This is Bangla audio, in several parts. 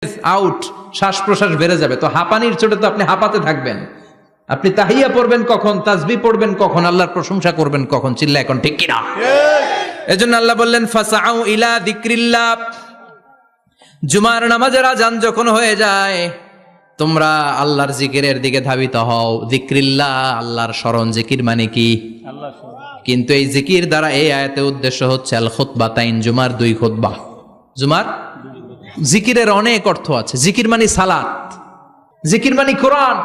আউট, শ্বাস প্রশ্বাস বেড়ে যাবে। তো হাঁপানির চোটে তো আপনি হাঁপাতে থাকবেন। আপনি তাহিয়া পড়বেন কখন, তাসবিহ পড়বেন কখন, আল্লাহর প্রশংসা করবেন কখন? চিল্লা এখন ঠিক কিনা? এজন্য আল্লাহ বললেন ফাসআউ ইলা যিকরিল্লাহ। জুমার নামাজের আযান যখন হয়ে যায় তোমরা আল্লাহর জিকিরের দিকে ধাবিত হও। যিকরিল্লাহ, আল্লাহর স্মরণ। জিকির মানে কি? কিন্তু এই জিকির দ্বারা এই আয়াতে উদ্দেশ্য হচ্ছে আল খুতবাতাইন, জুমার দুই খুতবা। জুমার জিকিরের অনেক অর্থ আছে। জিকির মানে সালাত, জিকির মানে কোরআন,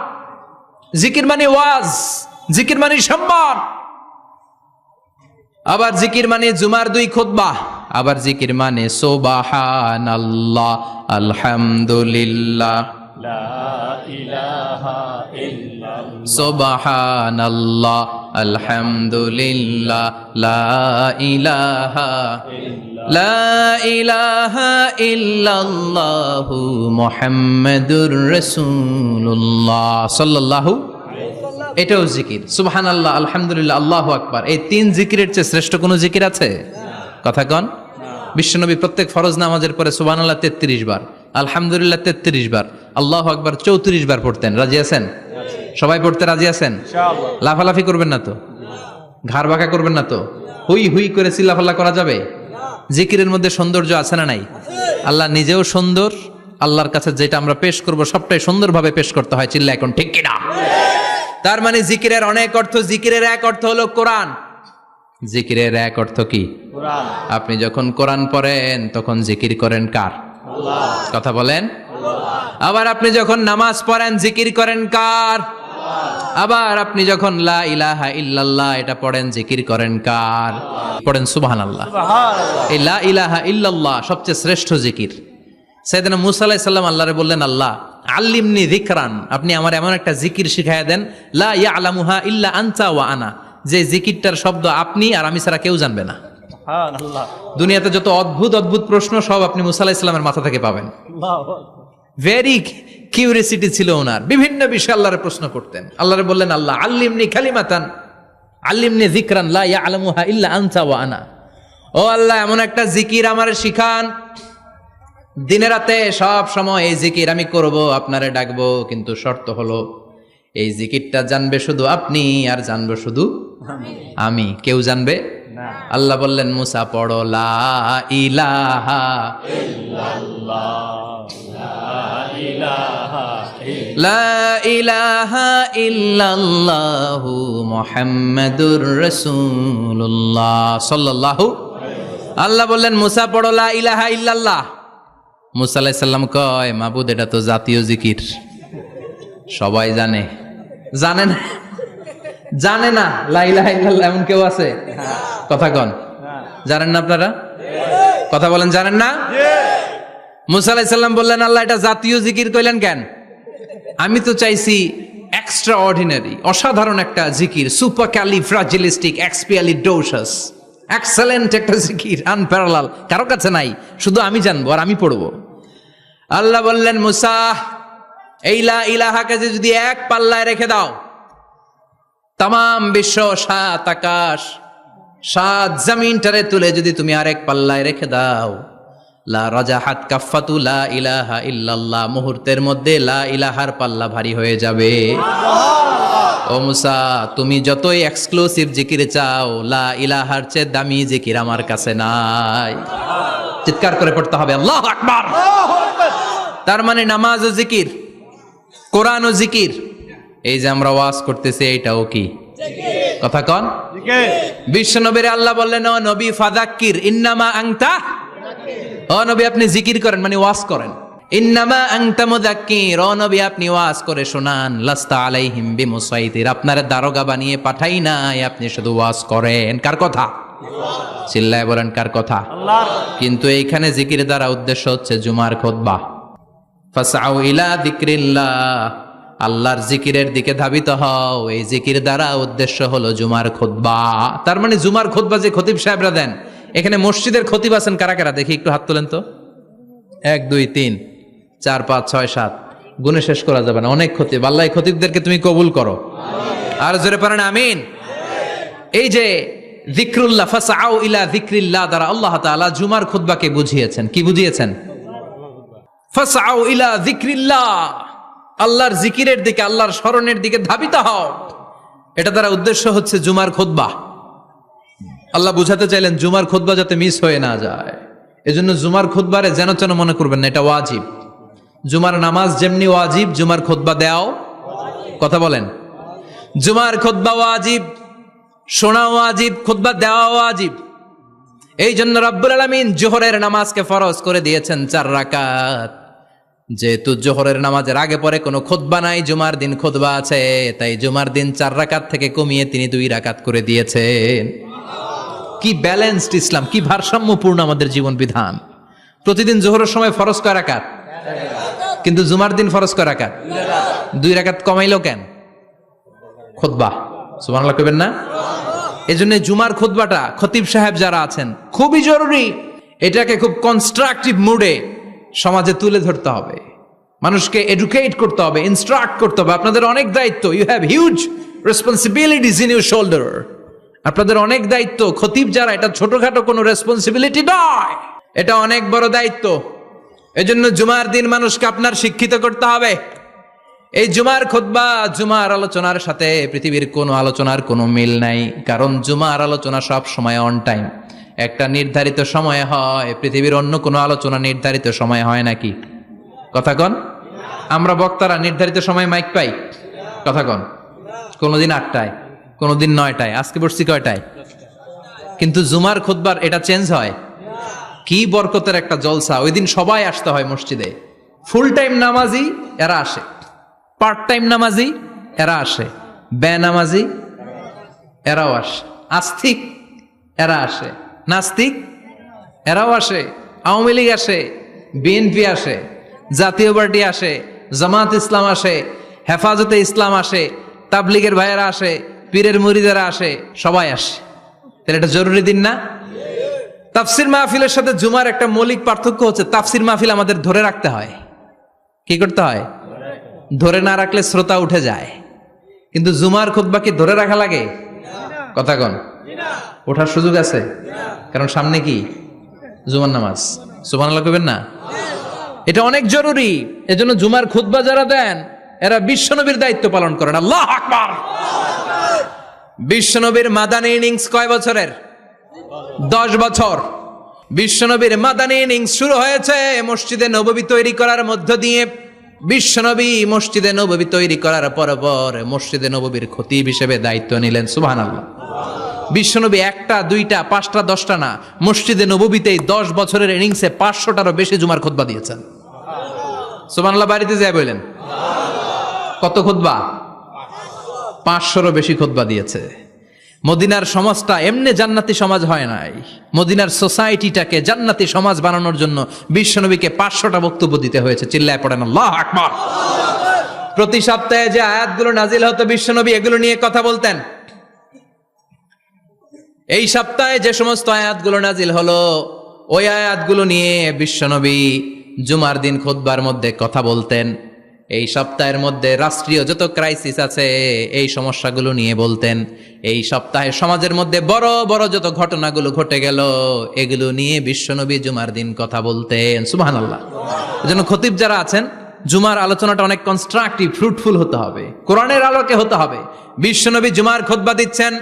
জিকির মানে ওয়াজ, জিকির মানে সম্মান। আবার জিকির মানে জুমার দুই খুতবা। আবার জিকির মানে সুবহানাল্লাহ, আলহামদুলিল্লাহ, সুবহানাল্লাহ, আলহামদুলিল্লাহ, লা ইলাহা ইল্লাল্লাহু মুহাম্মাদুর রাসূলুল্লাহ সাল্লাল্লাহু। এটাও জিকির। সুবহানাল্লাহ, আলহামদুলিল্লাহ, আল্লাহু আকবার। এই তিন জিকিরের চেয়ে শ্রেষ্ঠ কোনো জিকির আছে? কথা কন। বিশ্বনবী প্রত্যেক ফরজ নামাজের পরে সুবহানাল্লাহ 33 বার, আলহামদুলিল্লাহ 33 বার, আল্লাহু আকবার 34 বার পড়তেন। রাজি আছেন? সবাই পড়তে রাজি আছেন? লাফালাফি করবেন না তো? ঘাড় বাঁকা করবেন না তো? হুই হুই করে চিল্লাফাল্লা করা যাবে? জিকিরের মধ্যে সৌন্দর্য আছে না নাই? আল্লাহ নিজেও সুন্দর। আল্লাহর কাছে যেটা আমরা পেশ করব সবটাই সুন্দরভাবে পেশ করতে হয়। চিল্লা এখন ঠিক কিনা? তার মানে জিকিরের অনেক অর্থ। জিকিরের এক অর্থ হলো কোরআন। জিকিরের এক অর্থ কি? কোরআন। আপনি যখন কোরআন পড়েন তখন জিকির করেন কার? আল্লাহ। কথা বলেন। আবার আপনি যখন নামাজ পড়েন জিকির করেন কার? আল্লাহ। আবার আপনি যখন লা ইলাহা ইল্লাল্লাহ এটা পড়েন জিকির করেন কার? পড়েন সুবহানাল্লাহ। এই লা ইলাহা ইল্লাল্লাহ সবচেয়ে শ্রেষ্ঠ জিকির। সাইয়েদনা মুসা আলাইহিস সালাম আল্লাহরে বললেন, আল্লাহ আল্লিমনি যিকরান, আপনি আমার এমন একটা জিকির শিখাইয়া দেন লা ইয়ালামুহা ইল্লা আনতা ওয়া আনা, যে জিকিরটার শব্দ আপনি আর আমি ছাড়া কেউ জানবে না। সুবহানাল্লাহ। দুনিয়াতে যত অদ্ভুত অদ্ভুত প্রশ্ন সব আপনি মুসা আলাইহিস সালামের মাথা থেকে পাবেন। ভেরি কিউরিয়াসিটি ছিল ওনার, বিভিন্ন বিষয়ে আল্লাহরে প্রশ্ন করতেন। আল্লাহরে বললেন, আল্লাহ আল্লিমনি কালিমাতান, আল্লিমনি যিকরান লা ইয়ালামুহা ইল্লা আনতা ওয়া আনা। ও আল্লাহ এমন একটা জিকির আমারে শিখান, দিনে রাতে সব সময় এই জিকির আমি করব, আপনারে ডাকবো, কিন্তু শর্ত হলো এই জিকিরটা জানবে শুধু আপনি আর জানবো শুধু আমি, কেউ জানবে না। আল্লাহ বললেন, মুসা পড়ো লা ইলাহা ইল্লাল্লাহ, লা ইলাহা ইল্লাল্লাহু মুহাম্মাদুর রাসূলুল্লাহ সাল্লাল্লাহু। আল্লাহ বললেন, মুসা পড়ো লা ইলাহা ইল্লাল্লাহ। মুসা আলাইহিস সালাম কয়, মাবুদ এটা তো জাতীয় জিকির, সবাই জানে। জানে না? জানে না লা ইলাহা ইল্লাল্লাহ এমন কেউ আছে? কথা কন। জানেন না আপনারা? কথা বলেন, জানেন না? মুসা আলাইহিস সালাম বললেন, আল্লাহ এটা জাতীয় জিকির কইলেন কেন? আমি তো চাইছি এক্সট্রা অর্ডিনারি, অসাধারণ একটা জিকির, সুপার ক্যালিফ্রাজিলিস্টিক এক্সপিয়ালিডোসাস, এক্সেলেন্ট একটা জিকির, আনপ্যারালাল, কারো কাছে নাই, শুধু আমি জানবো আর আমি পড়বো। আল্লাহ বললেন, মুসা এই লা ইলাহাকে যদি এক পাল্লায় রেখে দাও, তামাম বিশ্ব, 7 আকাশ 7 জমিনটারে তুলে যদি তুমি আরেক পাল্লায় রেখে দাও, লা রাজাহাত কাফাতু লা ইলাহা ইল্লাল্লাহ, মুহূর্তের মধ্যে লা ইলাহার পাল্লা ভারী হয়ে যাবে। ও মুসা, তুমি যতই এক্সক্লুসিভ জিকির চাও, লা ইলাহার চেয়ে দামি জিকির আমার কাছে নাই। চিৎকার করে পড়তে হবে আল্লাহু আকবার। তার মানে নামাজ ও জিকির, কোরআন ও জিকির। এই যে আমরা ওয়াজ করতেছি এইটাও কি জিকির? কথা কন। বিশ্ব নবীর আল্লাহ বললেন, ও নবী ফাযাক্কির ইন্নামা আনতা, ও নবী আপনি জিকির করেন মানে ওয়াজ করেন। ইন্নামা আনতা মুযাক্কির, ও নবী আপনি ওয়াজ করে শোনান। লাস্তা আলাইহিম বিমুসাইতির, আপনার দারোগা বানিয়ে পাঠাই নাই, আপনি শুধু ওয়াজ করেন। কার কথা? চিল্লায় বলেন কার কথা? আল্লাহর। কিন্তু এইখানে জিকির দ্বারা উদ্দেশ্য হচ্ছে জুমার খুতবা। ফাসআউ ইলা যিকরিল্লাহ, আল্লাহর জিকিরের দিকে ধাবিত হও। এই জিকির দ্বারা উদ্দেশ্য হলো জুমার খুতবা। তার মানে জুমার খুতবা যে খতিব সাহেবরা দেন, এখানে মসজিদের খতিব আছেন কারা কারা? দেখি একটু হাত তোলেন তো। 1 2 3 4 5 6 7, গুণে শেষ করা যাবে না, অনেক খতিব। আল্লাহ এই খতিবদেরকে তুমি কবুল করো। আর জোরে পড়েন আমিন। এই যে যিকরুল্লাহ, ফাসআউ ইলা যিকরিল্লাহ দ্বারা আল্লাহ তাআলা জুমার খুতবাকে বুঝিয়েছেন। কি বুঝিয়েছেন? ফাসআউ ইলা যিকরিল্লাহ, আল্লাহর জিকিরের দিকে, আল্লাহর স্মরণের দিকে ধাবিত হও। এটা দ্বারা উদ্দেশ্য হচ্ছে জুমার খুতবা। আল্লাহ বুঝাতে চাইলেন জুমার খুতবা যাতে মিস হয়ে না যায়, এজন্য জুমার খুতবারে যেন তেন মনে করবেন না, এটা ওয়াজিব। জুমার নামাজ যেমনি ওয়াজিব, জুমার খুতবা দেওয়াও, কথা বলেন, জুমার খুতবা ওয়াজিব, শোনা ওয়াজিব, খুতবা দেওয়া ওয়াজিব। এই জন্য রব্বুল আলামিন জোহরের নামাজকে ফরজ করে দিয়েছেন 4 রাকাত। যেহেতু জোহরের নামাজের আগে পরে কোনো খুতবা নাই, জুমার দিন খুতবা আছে, তাই জুমার দিন 4 রাকাত থেকে কমিয়ে তিনি 2 রাকাত করে দিয়েছেন। কি ব্যালেন্সড ইসলাম, কি ভারসাম্যপূর্ণ আমাদের জীবন বিধান। প্রতিদিন জোহরের সময় ফরজ কয় রাকাত, কিন্তু জুমার দিন ফরজ কয় রাকাত, 2 রাকাত কমাইলো কেন? খুতবা, সুবহানাল্লাহ কইবেন না? এজন্য জুমার খুতবাটা খতিব সাহেব যারা আছেন খুবই জরুরি। এটাকে খুব কনস্ট্রাকটিভ মুডে সমাজে তুলে ধরতে হবে, মানুষকে এডুকেট করতে হবে, ইনস্ট্রাক্ট করতে হবে। আপনাদের অনেক দায়িত্ব, you have huge responsibilities in your shoulder. আপনাদের অনেক দায়িত্ব। খতিব যারা, এটা ছোটখাটো কোনো রেসপন্সিবিলিটি নয়, এটা অনেক বড় দায়িত্ব। এজন্য জুমার দিন মানুষকে আপনার শিক্ষিত করতে হবে। এই জুমার খুতবা, জুমার আলোচনার সাথে পৃথিবীর কোনো আলোচনার কোনো মিল নাই, কারণ জুমার আলোচনা সব সময় অন টাইম, একটা নির্ধারিত সময়ে হয়। পৃথিবীর অন্য কোনো আলোচনা নির্ধারিত সময়ে হয় নাকি? কথা কন। আমরা বক্তারা নির্ধারিত সময় মাইক পাই? কথা কন। কোনোদিন 8টায়, কোনোদিন 9টায়, আজকে বসছি কয়টায়? কিন্তু জুমার খুতবার এটা চেঞ্জ হয়। কি বরকতের একটা জলসা! ওই দিন সবাই আসতে হয় মসজিদে। ফুল টাইম নামাজি এরা আসে, পার্ট টাইম নামাজি এরা আসে, বেনামাজি এরাও আসে, আস্তিক এরা আসে, নাস্তিক এরাও আসে, আওয়ামী লীগ আসে, বিএনপি আসে, জাতীয় পার্টি আসে, জামাত ইসলাম আসে, হেফাজতে ইসলাম আসে, তাবলিগের ভাইয়েরা আসে, পীরের মুরিদেরা আসে, সবাই আসে। তাহলে এটা জরুরি দিন না? তাফসির মাহফিলের সাথে জুমার একটা মৌলিক পার্থক্য হচ্ছে, তাফসির মাহফিল আমাদের ধরে রাখতে হয়। কি করতে হয়? ধরে না রাখলে শ্রোতা উঠে যায়। কিন্তু জুমার খুতবা কি ধরে রাখা লাগে? কথা কন। ওঠার সুযোগ আছে, কারণ সামনে কি? জুমার নামাজ। সুবহানাল্লাহ কইবেন না? এটা অনেক জরুরি। এজন্য জুমার খুতবা যারা দেন এরা বিশ্বনবীর দায়িত্ব পালন করেন। আল্লাহু আকবার। বিশ্বনবীর মাদানী ইনিংস কয় বছরের? 10 বছর। বিশ্বনবীর মাদানী ইনিংস শুরু হয়েছে মসজিদে নববী তৈরি করার মধ্য দিয়ে। বিশ্বনবী মসজিদে নববী তৈরি করার পর মসজিদে নববীর খতিব হিসেবে দায়িত্ব নিলেন। সুবহানাল্লাহ। বিশ্বনবী 1টা 2টা 5টা 10টা না, মসজিদে নববীতেই 10 বছরের ইনিংসে 500টারও বেশি জুমার খুতবা দিয়েছেন। সুবহানাল্লাহ। বাড়িতে যায় বলেন কত খুতবা? 500রও বেশি খুতবা দিয়েছে। মদিনার সমাজটা এমনি জান্নাতি সমাজ হয় নাই। মদিনার সোসাইটিটাকে জান্নাতি সমাজ বানানোর জন্য বিশ্বনবীকে 500টা বক্তব্য দিতে হয়েছে। চিল্লায় পড়েন আল্লাহু আকবার। প্রতি সপ্তাহে যে আয়াতগুলো নাজিল হতো বিশ্বনবী এগুলো নিয়ে কথা বলতেন। এই সপ্তাহে যে সমস্ত আয়াতগুলো নাজিল হলো ওই আয়াতগুলো নিয়ে বিশ্বনবী জুমার দিন খুতবার মধ্যে কথা বলতেন। এই সপ্তাহের মধ্যে রাষ্ট্রীয় যত ক্রাইসিস আছে এই সমস্যাগুলো নিয়ে বলতেন। এই সপ্তাহে সমাজের মধ্যে বড় বড় যত ঘটনাগুলো ঘটে গেল এগুলো নিয়ে বিশ্বনবী জুমার দিন কথা বলতেন। সুবহানাল্লাহ। এজন্য খতিব যারা আছেন জুমার আলোচনাটা অনেক কনস্ট্রাকটিভ, ফ্রুটফুল হতে হবে, কোরআনের আলোকে হতে হবে। বিশ্বনবী জুমার খুতবা দিচ্ছেন,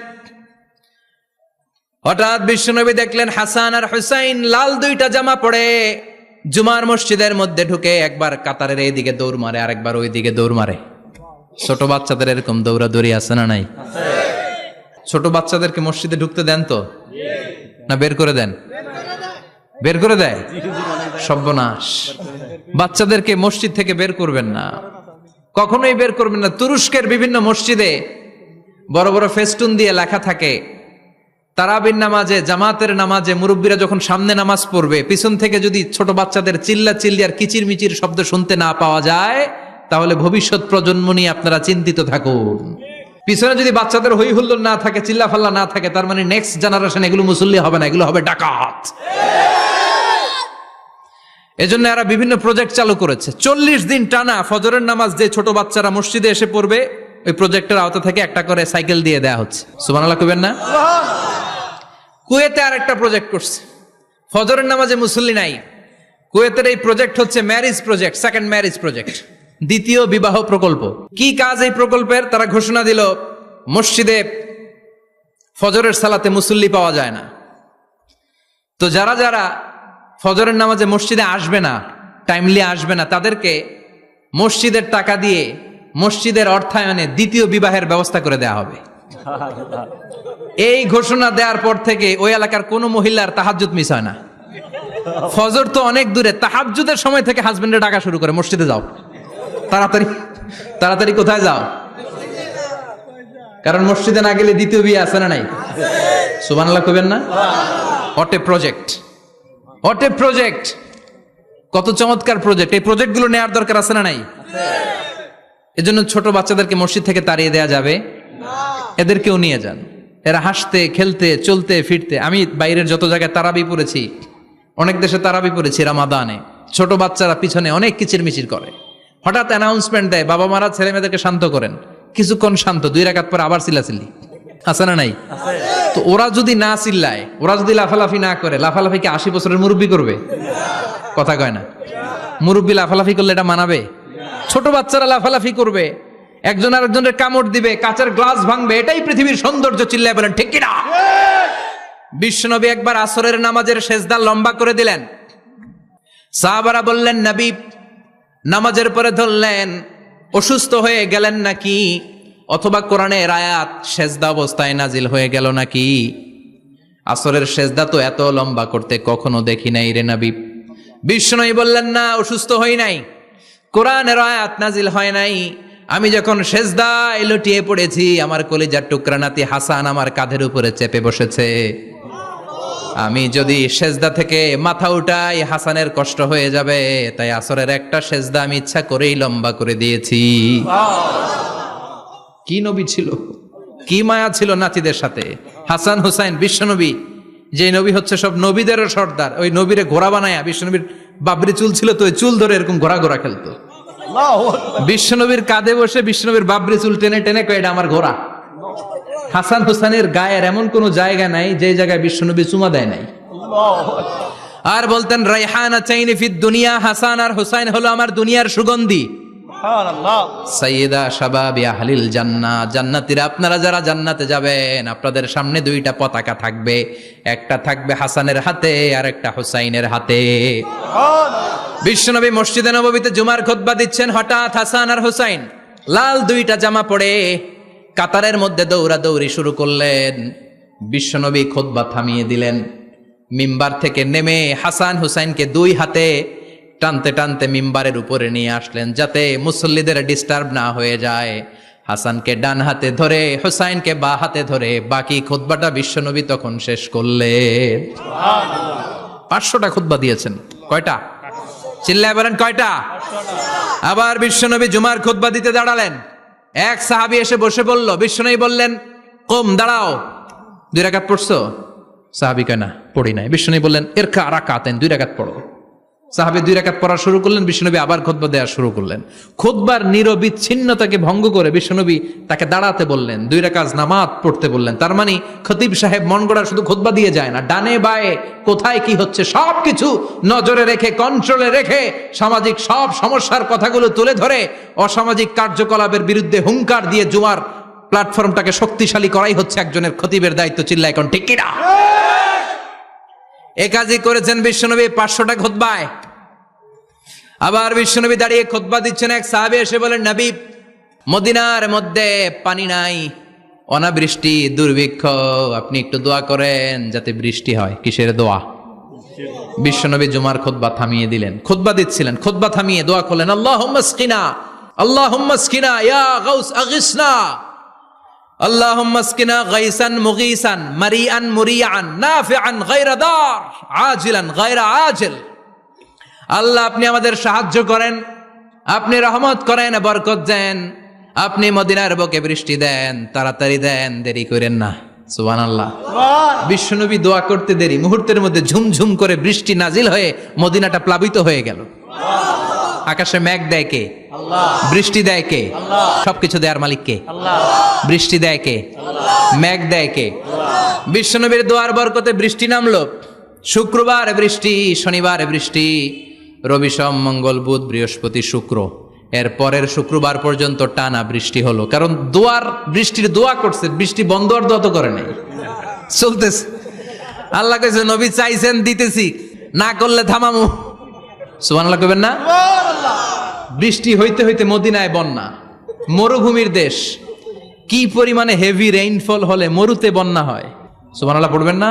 হঠাৎ বিশ্বনবী দেখলেন হাসান আর হুসাইন লাল 2টা জামা পরে জুমার মসজিদের মধ্যে ঢুকে একবার কাতারের এইদিকে দৌড় মারে, আরেকবার ওইদিকে দৌড় মারে। ছোট বাচ্চাদের এরকম দৌড়াদৌড়ি আছে না নাই? ছোট বাচ্চাদেরকে মসজিদে ঢুকতে দেন তো না বের করে দেন? বের করে দেয়। সর্বনাশ। বাচ্চাদেরকে মসজিদ থেকে বের করবেন না, কখনোই বের করবেন না। তুরস্কের বিভিন্ন মসজিদে বড় বড় ফেস্টুন দিয়ে লেখা থাকে তারাবির নামাজে, জামাতের নামাজে মুরব্বীরা যখন সামনে নামাজ পড়বে পিছন থেকে যদি ছোট বাচ্চাদের চিল্লা চিল্লি আর কিচির মিচির শব্দ শুনতে না পাওয়া যায় তাহলে ভবিষ্যৎ প্রজন্ম নিয়ে আপনারা চিন্তিত থাকুন। পিছনে যদি বাচ্চাদের হই হুল্লোড় না থাকে, চিল্লা ফাল্লা না থাকে, তার মানে নেক্সট জেনারেশন এগুলো মুসল্লি হবে না, এগুলো হবে ডাকাত। এজন্য এরা বিভিন্ন প্রজেক্ট চালু করেছে। 40 দিন টানা ফজরের নামাজ যে ছোট বাচ্চারা মসজিদে এসে পড়বে ওই প্রজেক্টের আওতা থেকে একটা করে সাইকেল দিয়ে দেয়া হচ্ছে। সুবহানাল্লাহ কইবেন না? কুয়েতে আর একটা প্রজেক্ট করছে, ফজরের নামাজে মুসল্লি নাই, কুয়েতের এই প্রজেক্ট হচ্ছে marriage project, second marriage project, দ্বিতীয় বিবাহ প্রকল্প। কি কাজ এই প্রকল্পের? তারা ঘোষণা দিল মসজিদে ফজরের সালাতে মুসল্লি পাওয়া যায় না, তো যারা যারা ফজরের নামাজে মসজিদে আসবে না, টাইমলি আসবে না, তাদেরকে মসজিদের টাকা দিয়ে মসজিদের অর্থায়নে দ্বিতীয় বিবাহের ব্যবস্থা করে দেয়া হবে। এই ঘোষণা দেওয়ার পর থেকে ওই এলাকার কোনো মহিলার তাহাজ্জুদ মিস হয় না। ফজর তো অনেক দূরে, তাহাজ্জুদের সময় থেকে হাজবেন্ডের ডাকা শুরু করে, মসজিদে যাও, তাড়াতাড়ি তাড়াতাড়ি কোথায় যাও, কারণ মসজিদে না গেলে দ্বিতীয় বিয়ে আছে না নাই? সুবহানাল্লাহ কইবেন না? What a project, what a project, কত চমৎকার প্রজেক্ট। এই প্রজেক্টগুলো নেওয়ার দরকার আছে না নাই? এজন্য ছোট বাচ্চাদেরকে মসজিদ থেকে তাড়িয়ে দেয়া যাবে, এদেরকেও নিয়ে যান, এরা হাসতে খেলতে চলতে ফিরতে। আমি বাইরের যত জায়গায় তারাবি পড়েছি, অনেক দেশে তারাবি পড়েছি রামাদানে, ছোট বাচ্চারা পিছনে অনেক কিচিরমিচির করে, হঠাৎ অ্যানাউন্সমেন্ট দেয় বাবা মারা ছেলে মেয়েদেরকে শান্ত করেন, কিছুক্ষণ শান্ত, 2 রাকাত পরে আবার চিল্লাচিল্লি, আছে না নাই? তো ওরা যদি না চিল্লায়, ওরা যদি লাফালাফি না করে, লাফালাফি কি 80 বছরের মুরব্বী করবে? কথা কয় না, মুরব্বী লাফালাফি করলে এটা মানাবে? ছোট বাচ্চারা লাফালাফি করবে, একজন আরেকজনের কামড় দিবে, কাঁচের গ্লাস ভাঙবে, এটাই পৃথিবীর সৌন্দর্য। চিল্লায় বলেন ঠিক কিনা? বিশ্বনবী একবার আসরের নামাজের সেজদা লম্বা করে দিলেন, সাহাবারা বললেন নবী নামাজের পরে ধরলেন অসুস্থ হয়ে গেলেন নাকি, অথবা কোরআনের আয়াত সেজদা অবস্থায় নাজিল হয়ে গেল নাকি? আসরের সেজদা তো এত লম্বা করতে কখনো দেখি নাই রে নবী। বিশ্বনবী বললেন না, অসুস্থ হই নাই, কোরআনের আয়াত নাজিল হয় নাই, আমি যখন সেজদায় লুটিয়ে পড়েছি, আমার কলিজার টুকরা নাতি হাসান আমার কাঁধের উপরে চেপে বসেছে, আমি যদি সেজদা থেকে মাথা উঠাই হাসানের কষ্ট হয়ে যাবে, তাই আসরের একটা সেজদা আমি ইচ্ছা করেই লম্বা করে দিয়েছি। কি নবী ছিল, কি মায়া ছিল নাতিদের সাথে। হাসান হুসাইন, বিশ্বনবী যে নবী হচ্ছে সব নবীদেরও সর্দার, ওই নবীরে ঘোড়া বানায়া, বিশ্বনবীর বাবরি চুল ছিল তো, ওই চুল ধরে এরকম ঘোড়া ঘোড়া খেলতো, বিশ্বনবীর কাঁধে বসে বিশ্বনবীর বাবরি চুল টেনে টেনে কয় এটা আমার ঘোড়া। হাসান হুসাইনের গায়ের এমন কোন জায়গা নাই যে জায়গায় বিশ্বনবী চুমা দেয় নাই। আর বলতেন রাইহানা চাইনি ফিদ দুনিয়া, হাসান আর হুসাইন হলো আমার দুনিয়ার সুগন্ধি। সাইয়্যিদা শাবাবি আহলিল জান্নাহ, জান্নাতীরা আপনারা যারা জান্নাতে যাবেন, আপনাদের সামনে 2টা পতাকা থাকবে, একটা থাকবে হাসানের হাতে আর একটা হুসাইনের হাতে। বিশ্বনবী মসজিদে নববীতে জুমার খুতবা দিচ্ছেন, হঠাৎ হাসান আর হুসাইন লাল 2টা জামা পরে কাতারের মধ্যে দৌড়াদৌড়ি শুরু করলেন। বিশ্বনবী খুতবা থামিয়ে দিলেন, মিম্বার থেকে নেমে হাসান হুসাইনকে 2 হাতে টানতে টানতে মিম্বারের উপরে নিয়ে আসলেন, যাতে মুসল্লিদের ডিস্টার্ব না হয়ে যায়। হাসানকে ডান হাতে ধরে, হুসাইনকে বা হাতে ধরে বাকি খুতবাটা বিশ্বনবী তখন শেষ করলেন। 500টা খুতবা দিয়েছেন। কয়টা? চিল্লায় বলেন কয়টা? আবার বিশ্বনবী জুমার খুতবা দিতে দাঁড়ালেন, এক সাহাবী এসে বসে বলল, বিশ্বনবী বললেন কম, দাঁড়াও, 2 রাকাত পড়ছো? সাহাবী কয় না, পড়ি নাই। বিশ্বনবী বললেন ইরকা রাকাতাইন, 2 রাকাত পড়ো। সাহাবী 2 রাকাত পড়া শুরু করলেন, বিশ্বনবী আবার খুতবা দেওয়া শুরু করলেন। খুতবার নিরবিচ্ছিন্নতাকে ভঙ্গ করে বিশ্বনবী তাকে দাঁড়াতে বললেন, 2 রাকাত নামাজ পড়তে বললেন। তার মানে খতিব সাহেব মন গড়া শুধু খুতবা দিয়ে যায় না, ডানে বায়ে কোথায় কি হচ্ছে সবকিছু নজরে রেখে, কন্ট্রোলে রেখে, সামাজিক সব সমস্যার কথাগুলো তুলে ধরে অসামাজিক কার্যকলাপের বিরুদ্ধে হুঙ্কার দিয়ে জুমার প্ল্যাটফর্মটাকে শক্তিশালী করাই হচ্ছে একজনের খতিবের দায়িত্ব। চিল্লায় এখন ঠিক কিনা? এ কাজই করেছেন বিশ্বনবী 500টা খুতবায়। আবার বিশ্বনবী দাঁড়িয়ে খুতবা দিচ্ছেন, এক সাহাবী এসে বলেন, নবী মদিনার মধ্যে পানি নাই, অনাবৃষ্টি, দুর্ভিক্ষ, আপনি একটু দোয়া করেন যাতে বৃষ্টি হয়। কিসের দোয়া? বিশ্বনবী জুমার খুতবা থামিয়ে দিলেন, খুতবা দিচ্ছিলেন, খুতবা থামিয়ে দোয়া করলেন, আল্লাহুম্মা আসকিনা, আল্লাহুম্মা আসকিনা ইয়া গাউস আগিসনা, আল্লাহুম্মা আসকিনা গাইসান মুগীসান মারিআন মুরিআন নাফিআন গায়রা দার আজিলান গায়রা আজিল। আল্লাহ আপনি আমাদের সাহায্য করেন, আপনি রহমত করেন, বরকত দেন, আপনি মদিনার বুকে বৃষ্টি দেন, তাড়াতাড়ি দেন, দেরি করেন না। সুবহানাল্লাহ। বিশ্বনবী দোয়া করতে দেরি, মুহূর্তের মধ্যে ঝুমঝুম করে বৃষ্টি নাজিল হয়ে মদিনাটা প্লাবিত হয়ে গেল। আকাশে মেঘ দেয় কে? আল্লাহ। বৃষ্টি দেয় কে? আল্লাহ। সবকিছু দেয়ার মালিক কে? আল্লাহ। বৃষ্টি দেয় কে? আল্লাহ। মেঘ দেয় কে? আল্লাহ। বিশ্বনবীর দোয়ার বরকতে বৃষ্টি নামলো। শুক্রবার বৃষ্টি, শনিবার বৃষ্টি, রবি সোম মঙ্গল বুধ বৃহস্পতি শুক্র, এর পরের শুক্রবার পর্যন্ত টানা বৃষ্টি হলো। কারণ বৃষ্টির দোয়া করছে, বৃষ্টি বন্ধ আর দোয়া তো করে নাই, চলতেছে। আল্লাহ কইছে নবী চাইছেন দিতেছি, না করলে থামামু। সুবহানাল্লাহ কইবেন না? বৃষ্টি হইতে হইতে মদিনায় বন্যা, মরুভূমির দেশ, কি পরিমাণে হেভি রেইনফল হলে মরুতে বন্যা হয়। সুবহানাল্লাহ পড়বেন না?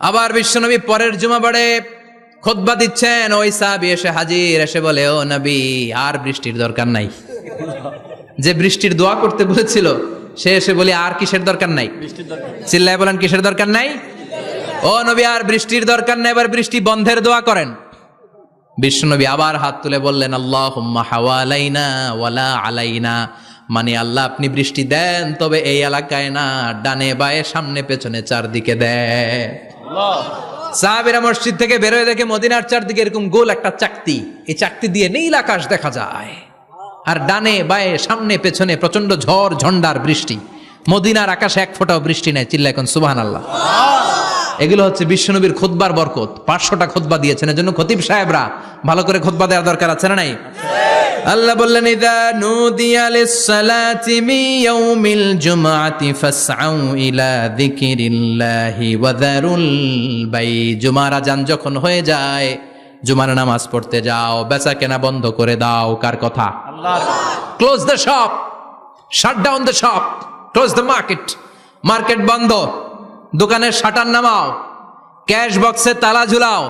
আবার বিশ্বনবী পরের জুমাবারে খুতবা দিচ্ছেন, ওই সাহাবী এসে হাজির, এসে বলে, ও নবী আর বৃষ্টির দরকার নাই। যে বৃষ্টির দোয়া করতে বলেছিল সে এসে বলে আর কিসের দরকার নাই? চিল্লায় বলেন কিসের দরকার নাই? ও নবী আর বৃষ্টির দরকার নাই, এবার বৃষ্টি বন্ধের দোয়া করেন। বিশ্বনবী আবার হাত তুলে বললেন, আল্লাহুম্মা হাওয়ালাইনা ওয়ালা আলাইনা, মানে আল্লাহ আপনি বৃষ্টি দেন, তবে এই এলাকায় না, ডানে বায়ে সামনে পেছনে চারদিকে দেন। সাহাবীরা মসজিদ থেকে বেরোয় দেখে মদিনার চারদিকে এরকম গোল একটা চাকতি, এই চাকতি দিয়ে নীল আকাশ দেখা যায়, আর ডানে বায়ে সামনে পেছনে প্রচন্ড ঝড় ঝন্ডার বৃষ্টি। মদিনার আকাশে এক ফোঁটাও বৃষ্টি নেই। চিল্লা এখন সুবহানাল্লাহ। এগুলো হচ্ছে বিশ্বনবীর খুতবার বরকত। 500টা খুতবা দিয়েছেন, এজন্য খতিব সাহেবরা ভালো করে খুতবা দেওয়ার দরকার আছে না নাই? আল্লাহ বললেন, ইযা নুদিয়া লিস-সালাতি মিন ইয়াউমিল জুমআতি ফাসআউ ইলা যিকিরিল্লাহি ওয়া যারুল বাই। জুমার আযান যখন হয়ে যায়, জুমার নামাজ পড়তে যাও, বেচা কেনা বন্ধ করে দাও। কার কথা? আল্লাহর। Close the shop, shut down the shop, close the market. Market বন্ধ, দোকানের শাটার নামাও, ক্যাশ বক্সে তালা ঝুলাও,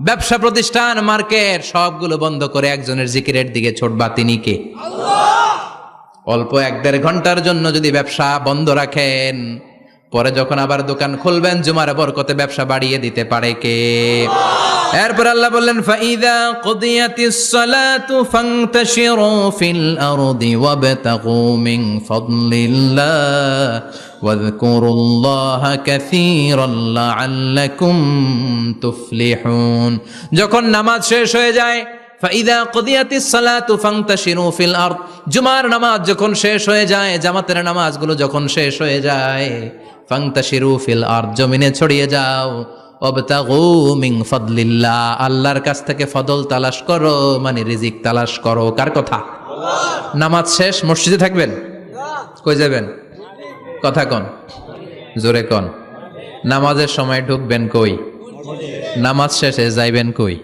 ব্যবসা প্রতিষ্ঠান মার্কেট সবগুলো বন্ধ করে একজনের জিকিরের দিকে ছোটবা। তিনি কে? আল্লাহ। অল্প 1-1.5 ঘন্টার জন্য যদি ব্যবসা বন্ধ রাখেন, পরে যখন আবার দোকান খুলবেন জুমার বরকতে ব্যবসা বাড়িয়ে দিতে পারে কে? এরপর আল্লাহ বললেন, ফাইদা কুদিয়াতিস সালাতু ফান্তাশিরু ফিল আরদি ওয়াবতাগু মিন ফাদলিল্লাহ ওয়াযকুরুল্লাহা কাসীরান লাআল্লাকুম তুফলিহুন। যখন নামাজ শেষ হয়ে যায়, ফাইদা কুদিয়াতিস সালাতু ফান্তাশিরু ফিল আরদ, জুমার নামাজ যখন শেষ হয়ে যায়, জামাতের নামাজগুলো যখন শেষ হয়ে যায়, ফান্তাশিরু ফিল আরদ, জমিনে ছড়িয়ে যাও, ওয়াবতাগু মিন ফাদলিল্লাহ, আল্লাহর কাছ থেকে ফদল তালাশ করো, মানে রিজিক তালাশ করো। কার কথা? আল্লাহ। নামাজ শেষ মসজিদে থাকবেন? কই যাবেন? কথা কন, জোরে কন। নামাজের সময় ঢুকবেন কই? নামাজ শেষে যাইবেন কই?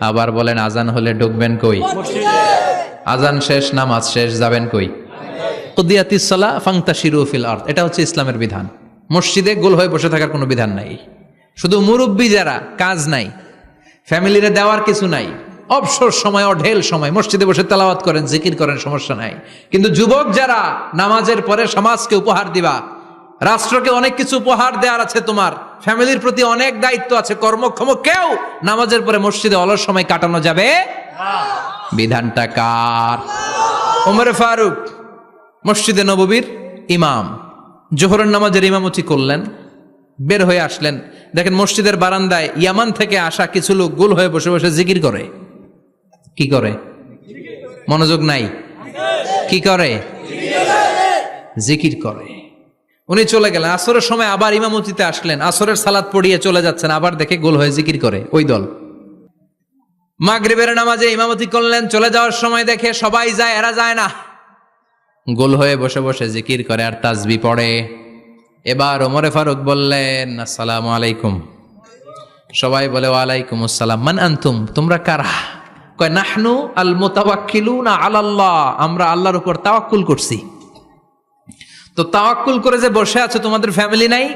আবার বলেন, আজান হলে ঢুকবেন কই? আজান শেষ, নামাজ শেষ, যাবেন কই? কুদিয়াতিস সালাহ ফান্তাশিরু ফিল আরদ, এটা হচ্ছে ইসলামের বিধান। মসজিদে গোল হয়ে বসে থাকার কোনো বিধান নাই। শুধু মুরব্বী যারা, কাজ নাই, ফ্যামিলিরে দেওয়ার কিছু নাই, অবসর সময়, অঢেল সময় মসজিদে বসে তেলাওয়াত করেন, জিকির করেন, সমস্যা নাই। কিন্তু যুবক যারা, নামাজের পরে সমাজকে উপহার দিবা, রাষ্ট্রকে অনেক কিছু উপহার দেওয়ার আছে, তোমার ফ্যামিলির প্রতি অনেক দায়িত্ব আছে, কর্মক্ষম কেউ নামাজের পরে মসজিদে অলস সময় কাটানো যাবে? বিধানটা কার? ওমর ফারুক মসজিদে নববীর ইমাম, জোহরের নামাজের ইমামতি করলেন, বের হয়ে আসলেন, দেখেন মসজিদের বারান্দায় ইয়ামান থেকে আসা কিছু লোক গোল হয়ে বসে বসে জিকির করে। কি করে? মনোযোগ নাই? কি করে? জিকির করে। উনি চলে গেলেন, আসরের সময় আবার ইমামতিতে আসলেন, আসরের সালাত পড়িয়ে চলে যাচ্ছেন, আবার দেখে গোল হয়ে জিকির করে ওই দল। মাগরিবের নামাজে ইমামতি করলেন, চলে যাওয়ার সময় দেখে সবাই যায়, এরা যায় না, গোল হয়ে বসে বসে জিকির করে আর তাসবিহ পড়ে। এবার ওমরে ফারুক বললেন, আসসালামু আলাইকুম। সবাই বলে, ওয়ালাইকুম আসসালাম। মান আনতুম, তোমরা কারা? কয়, নাহনু আল মুতাওয়াক্কিলুনা আলাল্লাহ, আমরা আল্লাহর উপর তাওয়াক্কুল করছি। তো তাওয়াক্কুল করে যে বসে আছো, তোমাদের ফ্যামিলি নাই,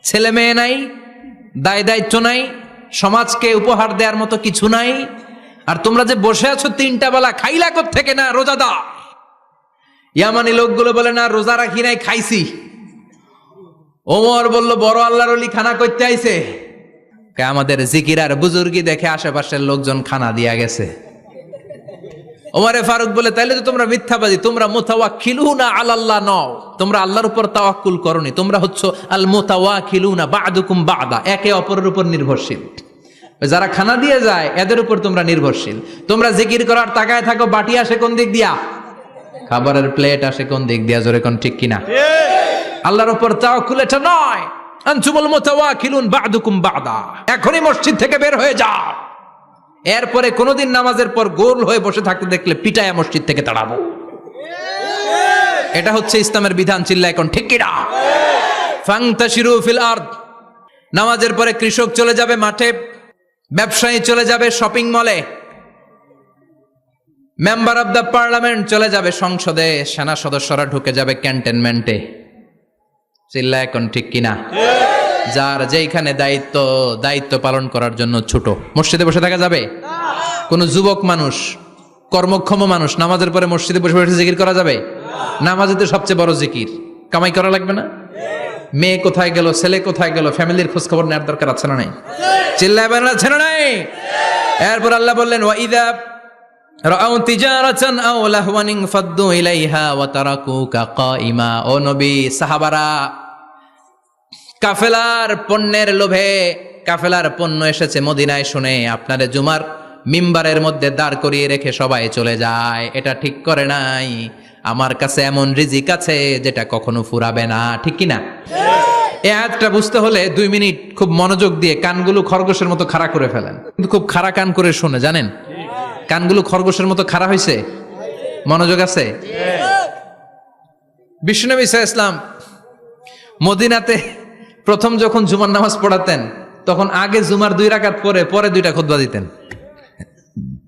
ছেলে মেয়ে নাই, দায় দায়িত্ব নাই, সমাজকে উপহার দেওয়ার মতো কিছু নাই, আর তোমরা যে বসে আছো 3টা বেলা, খাইলা কোত্থেকে? না রোজাদার। ইয়ামানি লোকগুলো বলে, না রোজা রাখি নাই, খাইছি। ওমর বলল, বড় আল্লাহর ওলি খানা করতে আইছে। আমাদের জিকির আর বুজুর্গি দেখে আশেপাশের লোকজন খানা দিয়া গেছে। ওমরে ফারুক বলে, তাইলে তো তোমরা মিথ্যাবাদী, তোমরা মুতাওয়াক্কিলুনা আলাল্লাহ নও, তোমরা আল্লাহর উপর তাওয়াক্কুল করনি, তোমরা হচ্ছে আল মুতাওয়াক্কিলুনা বা'দুকুম বা'দা, একে অপরের উপর নির্ভরশীল। যারা খানা দিয়ে যায় এদের উপর তোমরা নির্ভরশীল। তোমরা জিকির করার তাকায় থাকো, বাটি আসে কোন দিক দিয়া? খাবারের প্লেট আসে কোন দিক দিয়া? জোরে কোন, ঠিক কিনা? আল্লাহর উপর তাওয়াক্কুল এটা নয়। আনতুমুল মুতাওয়াক্কিলুন বা'দুকুম বা'দা। এখনই মসজিদ থেকে বের হয়ে যাও, এরপরে কোনোদিন নামাজের পর গোল হয়ে বসে থাকতে দেখলে পিটায়া মসজিদ থেকে তাড়াবো। এটা হচ্ছে ইসলামের বিধান। চিল্লা এখন ঠিক কিনা? ফান্তাশিরু ফিল আরদ। নামাজের পরে কৃষক চলে যাবে মাঠে, ব্যবসায়ী চলে যাবে শপিং মলে, মেম্বার অব দ্য পার্লামেন্ট চলে যাবে সংসদে, সেনা সদস্যরা ঢুকে যাবে ক্যান্টনমেন্টে। চিল্লা এখন ঠিক কিনা? যার যেইখানে দায়িত্ব পালন করার জন্য ছোট, মসজিদে বসে থাকা যাবে? কোন যুবক মানুষ, কর্মক্ষম মানুষ নামাজের পরে মসজিদে বসে বসে জিকির করা যাবে? নামাজে তো সবচেয়ে বড় জিকির, কামাই করা লাগবে না? মেয়ে কোথায় গেল, ছেলে কোথায় গেল, ফ্যামিলির খোঁজ খবর নেওয়ার দরকার আছে না নাই? চিল্লায় বলেন আছে না নাই? এরপর আল্লাহ বললেন ওয়াইদা রাআউ তিজারাতান আও লাহওয়ান ফাদ্দু ইলাইহা ওয়া তারাকুকা কাইমা। ও নবী, সাহাবারা কাফেলার পণ্যের লোভে, কাফেলার পণ্য এসেছে মদিনায় শুনে আপনারে জুমার মিম্বারের মধ্যে দাঁড় করিয়ে রেখে সবাই চলে যায়। এটা ঠিক করে নাই। আমার কাছে এমন রিজিক আছে যেটা কখনো ফুরাবে না। ঠিক কিনা? এই আয়াতটা বুঝতে হলে 2 মিনিট খুব মনোযোগ দিয়ে কানগুলো খরগোশের মতো খাড়া করে ফেলেন, কিন্তু খুব খাড়া কান করে শুনে, জানেন কানগুলো খরগোশের মতো খাড়া হয়েছে? মনোযোগ আছে? বিশ্বনবী সাল্লাল্লাহু আলাইহি ওয়াসাল্লাম মদিনাতে প্রথম যখন জুমার নামাজ পড়াতেন তখন আগে জুমার 2 রাকাত পরে 2টা খুতবা দিতেন,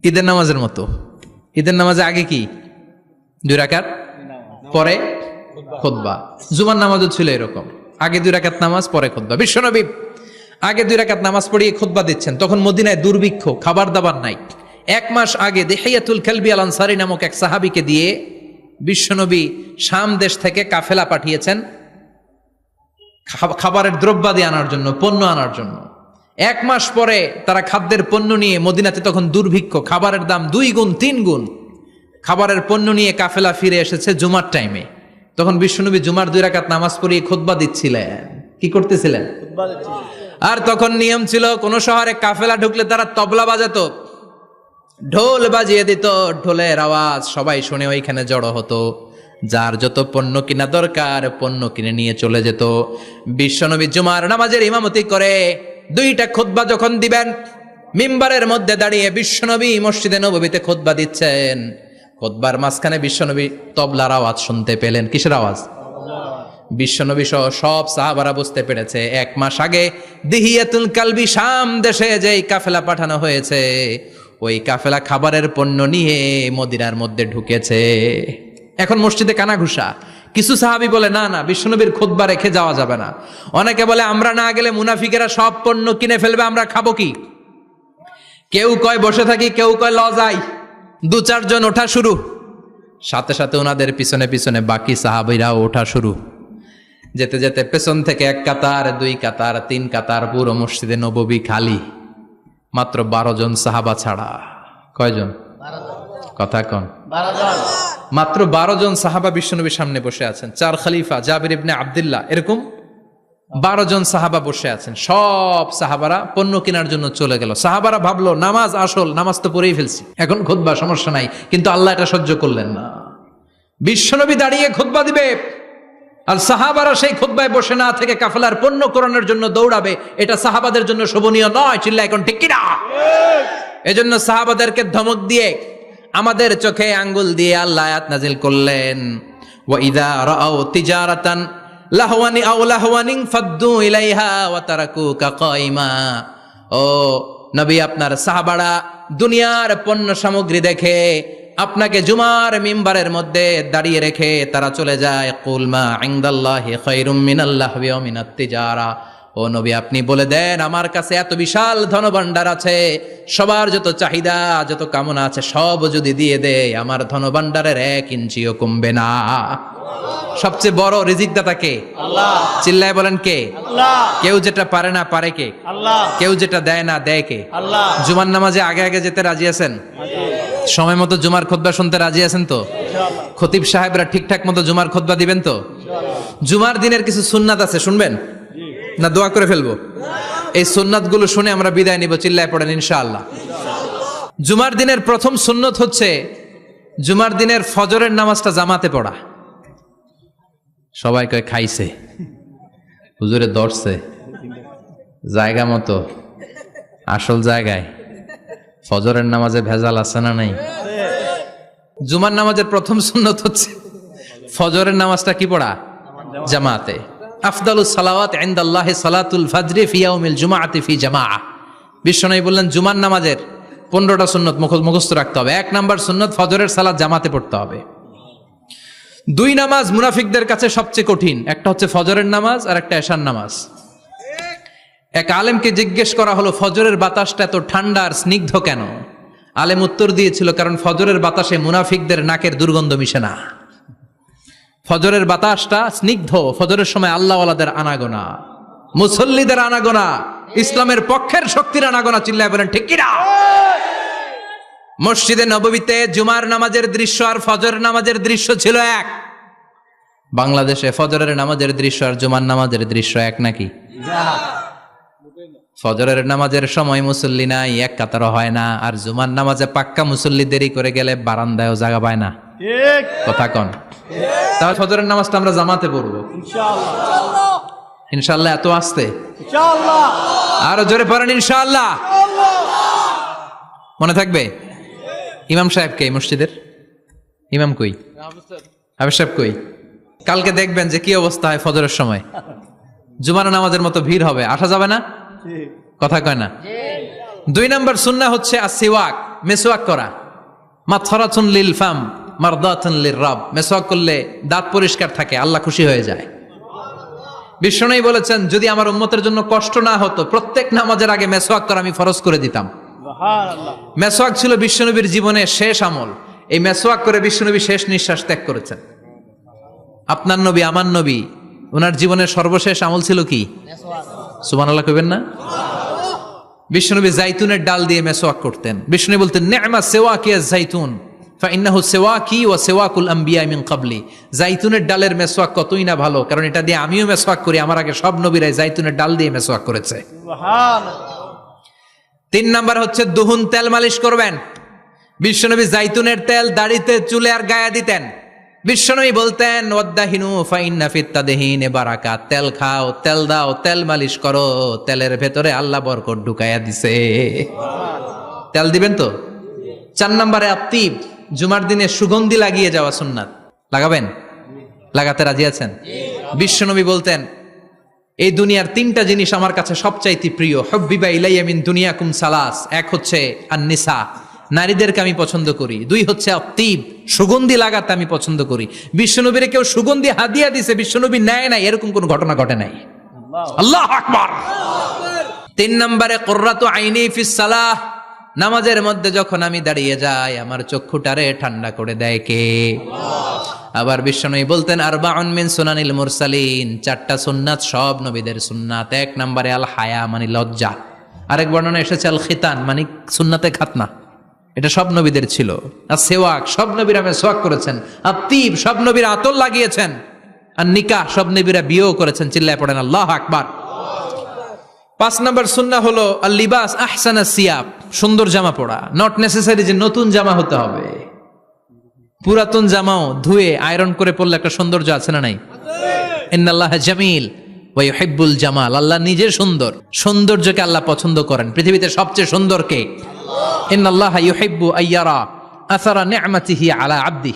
ঈদের নামাজের মতো। ঈদের নামাজে আগে কি 2 রাকাত, পরে খুতবা। জুমার নামাজও ছিল এরকম, আগে 2 রাকাত নামাজ, পরে খুতবা। বিশ্বনবী আগে 2 রাকাত নামাজ পড়িয়ে খুতবা দিচ্ছেন, তখন মদিনায় দুর্ভিক্ষ, খাবার দাবার নাই। 1 মাস আগে দিহিয়াতুল কালবি আল আনসারী নামক এক সাহাবীকে দিয়ে বিশ্বনবী শাম দেশ থেকে কাফেলা পাঠিয়েছেন খাবারের দ্রব্যাদি আনার জন্য, পণ্য আনার জন্য। 1 মাস পরে তারা খাদ্যের পণ্য নিয়ে, মদিনাতে তখন দুর্ভিক্ষ, খাবারের দাম 2 গুণ 3 গুণ, খাবারের পণ্য নিয়ে কাফেলা ফিরে এসেছে জুমার টাইমে। তখন বিশ্বনবী জুমার 2 রাকাত নামাজ পড়িয়ে খুতবা দিচ্ছিলেন। কি করতেছিলেন? আর তখন নিয়ম ছিল, কোন শহরে কাফেলা ঢুকলে তারা তবলা বাজাতো, ঢোল বাজিয়ে দিত, ঢোলের আওয়াজ সবাই শুনে ওইখানে জড়ো হতো। যার যত পণ্য কিনা দরকার পণ্য কিনে নিয়ে চলে যেত। বিশ্বনবী জুমার নামাজের ইমামতি করে 2টা খুতবা যখন দিবেন, মিম্বারের মধ্যে দাঁড়িয়ে বিশ্বনবী মসজিদে নববীতে খুতবা দিচ্ছেন। খুতবার মাঝখানে বিশ্বনবী তবলার আওয়াজ শুনতে পেলেন। কিসের আওয়াজ? বিশ্বনবী সহ সব সাহাবারা বুঝতে পেরেছে 1 মাস আগে দিহিয়াতুল কালবি শাম দেশে যেই কাফেলা পাঠানো হয়েছে, ওই কাফেলা খাবারের পণ্য নিয়ে মদিনার মধ্যে ঢুকেছে। এখন মসজিদে কানাঘুষা। কিছু সাহাবী বলে না না, বিশ্বনবীর খুতবা রেখে যাওয়া যাবে না। অনেকে বলে আমরা না গেলে মুনাফিকেরা সব পণ্য কিনে ফেলবে, আমরা খাবো কি? কেউ কয় বসে থাকি, কেউ কয় ল যাই। 2-4 জন ওঠা শুরু, সাথে সাথে ওনাদের পিছনে পিছনে বাকি সাহাবীরাও ওঠা শুরু। যেতে যেতে পেছন থেকে 1 কাতার, 2 কাতার, 3 কাতার, পুরো মসজিদে নববী খালি, মাত্র 12 জন সাহাবা ছাড়া। কয়জন? কথা কন। 12 জন। মাত্র 12 জন সাহাবা বিশ্বনবীর সামনে বসে আছেন। 4 খলিফা, জাবির ইবনে আব্দুল্লাহ, এরকম 12 জন সাহাবা বসে আছেন। সব সাহাবারা পণ্য কেনার জন্য চলে গেল। সাহাবারা ভাবলো নামাজ আসল, নামাজ তো পড়েই ফেলছি, এখন খুতবা সমস্যা নাই। কিন্তু আল্লাহ এটা সহ্য করলেন না। বিশ্বনবী দাঁড়িয়ে খুতবা দিবে আর সাহাবারা সেই খুতবায় বসে না থেকে কাফেলার পণ্য কোরআনের জন্য দৌড়াবে, এটা সাহাবাদের জন্য শোভনীয় নয়। চিল্লা এখন ঠিক কিনা? এজন্য সাহাবাদেরকে ধমক দিয়ে, আমাদের চোখে আঙ্গুল দিয়ে আল্লাহ আয়াত নাজিল করলেন, ওয়া ইযা রাআউ তিজারাতান লাহওয়ানি আও লাহওয়ানিন ফাদ্দু ইলাইহা ওয়া তারাকুকা কাইমা। ও নবী, আপনার সাহাবারা দুনিয়ার পণ্য সামগ্রী দেখে আপনাকে জুমার মিম্বারের মধ্যে দাঁড়িয়ে রেখে তারা চলে যায়। কুল মা ইনদাল্লাহি খায়রুম মিনাল লাহবি ওয়া মিনাত তিজারা। ও নবী, আপনি বলে দেন আমার কাছে এত বিশাল ধনভাণ্ডার আছে, সবার যত চাহিদা, যত কামনা আছে সব যদি দিয়ে দেয় আমার ধনভাণ্ডারের 1 ইঞ্চিও কমবে না। সবচেয়ে বড় রিজিকদাতা কে? আল্লাহ। চিল্লায় বলেন কে? আল্লাহ। কেউ যেটা পারে না পারে কে? আল্লাহ। কেউ যেটা দেয় না দেয় কে? আল্লাহ। জুমার নামাজে আগে আগে যেতে রাজি আছেন? সময় মতো জুমার খুতবা শুনতে রাজি আছেন তো? খতিব সাহেবরা ঠিকঠাক মতো জুমার খুতবা দিবেন তো? জুমার দিনের কিছু সুন্নাত আছে, শুনবেন না দোয়া করে ফেলবো? এই সুন্নাত গুলো শুনে আমরা বিদায় নিব। চিল্লায় পড়েন ইনশাআল্লাহ। জুমার দিনের প্রথম সুন্নত হচ্ছে জুমার দিনের ফজরের নামাজটা জামাতে পড়া। সবাই কয় খাইছে, হুজুরে ধরছে জায়গা মতো, আসল জায়গায় ফজরের নামাজে ভেজাল আছে না নাই? জুমার নামাজের প্রথম সুন্নত হচ্ছে ফজরের নামাজটা কি পড়া? জামাতে। আফদালুস সালাওয়াত ইনদাল্লাহি সালাতুল ফাজরি ফি ইয়াউমিল জুমআতি ফি জামাআ। বিশ্বনবী বললেন জুমার নামাজের 15টা সুন্নত মুখস্থ রাখতে হবে। 1 নাম্বার সুন্নত ফজরের সালাত জামাতে পড়তে হবে। 2 নামাজ মুনাফিকদের কাছে সবচেয়ে কঠিন, একটা হচ্ছে ফজরের নামাজ আর একটা এশার নামাজ। এক আলেমকে জিজ্ঞেস করা হলো ফজরের বাতাসটা এত ঠান্ডা আর স্নিগ্ধ কেন? আলেম উত্তর দিয়েছিল কারণ ফজরের বাতাসে মুনাফিকদের নাকের দুর্গন্ধ মিশে না। ফজরের বাতাসটা স্নিগ্ধ, ফজরের সময় আল্লাহওয়ালাদের আনাগোনা, মুসল্লিদের আনাগোনা, ইসলামের পক্ষের শক্তির আনাগোনা। চিল্লায় বলেন ঠিক কিনা? মসজিদে নববীতে জুমার নামাজের দৃশ্য আর ফজরের নামাজের দৃশ্য ছিল এক। বাংলাদেশে ফজরের নামাজের দৃশ্য আর জুমার নামাজের দৃশ্য এক নাকি? ফজরের নামাজের সময় মুসল্লি নাই, এক কাতারও হয় না, আর জুমার নামাজে পাক্কা মুসল্লি দেরি করে গেলে বারান্দায়ও জায়গা পায় না। কথা কন। তাহলে ফজরের নামাজটা আমরা জামাতে পড়বো ইনশাআল্লাহ। এত আসতে আরো জোরে পড়েন ইনশাআল্লাহ। মনে থাকবে? ইমাম সাহেব কে মসজিদের? ইমাম কই? হাফেজ সাহেব কই? কালকে দেখবেন যে কি অবস্থা হয় ফজরের সময়। জুমার নামাজের মতো ভিড় হবে, আসা যাবে না। কথা কয় না। 2 নাম্বার সুন্নাহ হচ্ছে আসওয়াক, মেসওয়াক করা। মাথরাতুন লিল ফাম মারদাতুন লির রব। মেসওয়াক করলে দাঁত পরিষ্কার থাকে, আল্লাহ খুশি হয়ে যায়। বিশ্বনবী বলেছেন যদি আমার উম্মতের জন্য কষ্ট না হতো প্রত্যেক নামাজের আগে মেসওয়াক করা আমি ফরজ করে দিতাম। মেসওয়াক ছিল বিশ্বনবীর জীবনের শেষ আমল। এই মেসওয়াক করে বিশ্বনবী শেষ নিঃশ্বাস ত্যাগ করেছেন। আপনার নবী আমার নবী ওনার জীবনের সর্বশেষ আমল ছিল কি? সুবহানাল্লাহ কইবেন না? বিশ্বনবী জাইতুনের ডাল দিয়ে মেসওয়াক করতেন। বিশ্বনবী বলতেন নি'মা সিওয়াকি আয-যাইতুন ফাইন্নাহু সিওয়াকি ওয়া সিওয়াকুল আমবিয়া মিন ক্বাবলি। জাইতুনের ডালের মেসওয়াক কতই না ভালো, কারণ এটা দিয়ে আমিও মেসওয়াক করি, আমার আগে সব নবীরাই জাইতুনের ডাল দিয়ে মেসওয়াক করেছে। সুবহানাল্লাহ। 3 নাম্বার হচ্ছে দুহুন, তেল মালিশ করবেন। বিশ্বনবী জাইতুনের তেল দাড়িতে, চুলে আর গায়ে দিতেন। বিশ্বনবী বলতেন ওয়াদ্দাহিনু ফাইন্না ফিত তাদহিনে বারাকাত। তেল খাও, তেল দাও, তেল মালিশ করো, তেলের ভেতরে আল্লাহ বরকত ঢুকাইয়া দিছে। তেল দিবেন তো? 4 নম্বরে আত্তিব, জুমার দিনে সুগন্ধি লাগিয়ে যাওয়া সুন্নাত। লাগাবেন? লাগাতে রাজি আছেন? বিশ্বনবী বলতেন এই দুনিয়ার 3টা জিনিস আমার কাছে সবচাইতে প্রিয়। হুব্বিবা ইলাইয়া মিন দুনিয়াকুম সালাস। 1 হচ্ছে আন-নিসা, নারীদেরকে আমি পছন্দ করি। 2 হচ্ছে আত্তিব, সুগন্ধি লাগাতে আমি পছন্দ করি। বিশ্বনবীরে কেউ সুগন্ধি হাদিয়া দিছে, বিশ্বনবী নেয় নাই, এরকম কোন ঘটনা ঘটে নাই। আল্লাহু আকবার। 3 নম্বরে কুররাতু আইনি ফিস সালাহ। নামাজের মধ্যে যখন আমি দাঁড়িয়ে যাই আমার চক্ষুটারে ঠান্ডা করে দেয় কে? আবার বিশ্বনবী বলতেন আরবাউন মিন সুনানিল মুরসালিন। 4টা সুন্নাত সব নবীদের সুন্নাত। 1 নম্বরে আল হায়া মানে লজ্জা। আরেক বর্ণনা এসেছে আল খিতান মানে সুন্নাতে খাতনা, এটা সব নবীদের ছিল। আর সেওয়াক, সব নবীরা মেসওয়াক করেছেন। আত্তিব, সব নবীরা আতর লাগিয়েছেন। আর নিকাহ, সব নবীরা বিয়েও করেছেন। চিল্লায় পড়েন আল্লাহু আকবার। 5 নম্বর সুন্নাহ হলো আল লিবাস আহসানা সিয়াব, সুন্দর জামা পরা। নট নেসেসারি যে নতুন জামা হতে হবে, পুরাতন জামাও ধুয়ে আয়রন করে পরলে একটা সৌন্দর্য আছে না নাই? ইন্নাল্লাহা জামিল ওয়া ইউহিব্বুল জামাল। আল্লাহ নিজে সুন্দর, সৌন্দর্যকে আল্লাহ পছন্দ করেন। পৃথিবীতে সবচেয়ে সুন্দর কে? ইন্নাল্লাহা ইউহিব্বু আইয়ারা আসারা নি'মাতিহি আলা আবদি।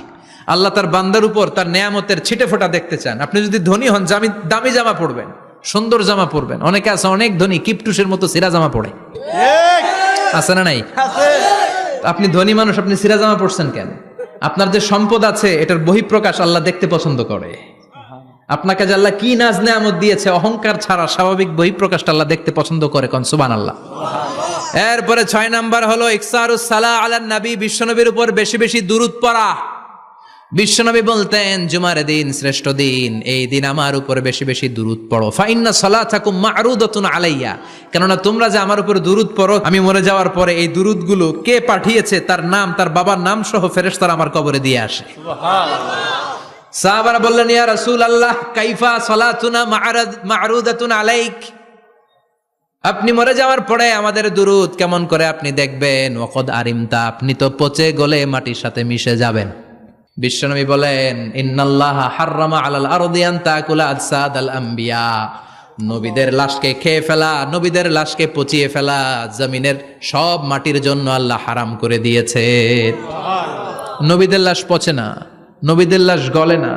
আল্লাহ তার বান্দার উপর তার নেয়ামতের ছিটে ফোঁটা দেখতে চান। আপনি যদি ধনী হন দামি জামা পরবেন, সুন্দর জামা পরবেন। অনেকে আছে অনেক ধনী কিপটুসের মতো সিরা জামা পরে, আছে না নাই? আপনি ধনী মানুষ, আপনি সিরা জামা পরছেন কেন? আপনার যে সম্পদ আছে এটার বহিঃপ্রকাশ আল্লাহ দেখতে পছন্দ করে। আপনাকে যে আল্লাহ কি নাজ নেয়ামত দিয়েছে, অহংকার ছাড়া স্বাভাবিক বহিঃপ্রকাশটা আল্লাহ দেখতে পছন্দ করে। কোন সুবহানাল্লাহ। এরপরে 6 নাম্বার হলো ইকসারুস সালাহ আলান নবী, বিশ্বনবীর উপর বেশি বেশি দুরূদ পড়া। বিশ্বনবী বলতেন জুমার দিন শ্রেষ্ঠ দিন, এই দিন আমার উপর বেশি বেশি দুরূদ পড়ো। ফাইন্না সালাতাকুম মা'রুদাতুন আলাইয়া, কেননা তোমরা যে আমার উপর দুরূদ পড়ো, আমি মরে যাওয়ার পরে এই দুরূদগুলো কে পাঠিয়েছে তার নাম, তার বাবার নাম সহ ফেরেশতারা আমার কবরে দিয়ে আসে। সুবহানাল্লাহ। সাহাবারা বললেন ইয়া রাসূলুল্লাহ কাইফা সালাতুনা মা'রুদাতুন আলাইক, আপনি মরে যাওয়ার পরে আমাদের দুরূদ কেমন করে আপনি দেখবেন? ওয়াকাদ আরিমতা, আপনি তো পচে গলে মাটির সাথে মিশে যাবেন। বিশ্বনবী বলেন ইন্নাল্লাহা হাররামা আলাল আরদি আন তাকুলা আজসাদাল আমবিয়া নবীদের লাশকে খেয়ে ফেলা, নবীদের লাশকে পচিয়ে ফেলা জমিনের সব মাটির জন্য আল্লাহ হারাম করে দিয়েছে। নবীদের লাশ পচে না, নবীদের লাশ গলে না।